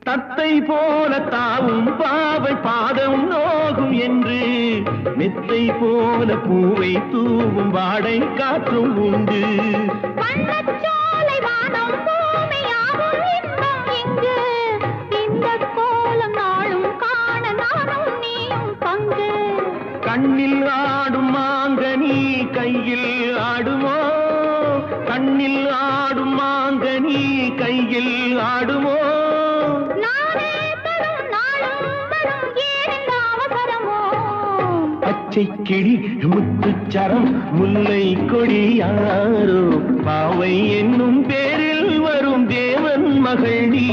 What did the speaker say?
தத்தை போல தாவும் பாவை பாதம் நோகும் என்று மெத்தை போல பூவை தூவும் வாடை காற்றும் உண்டு. வண்ணச்சோலை வானம் பூமியாகும் இன்பம் இங்கு. இந்த கோலம் நாளும் காண நானும் நீயும் பங்கு. கண்ணில் ஆடும் மாங்கனி கையில் ஆடுமோ, கண்ணில் ஆடும் மாங்கனி கையில் ஆடுமோ. நானே தரும் நாளும் வரும் ஏனென்ற அவசரமோ. பச்சை கிளி முத்துச்சரம் முல்லை கொடி யாரோ பாவை என்னும் பேரில் வரும் தேவன் மகள் நீ.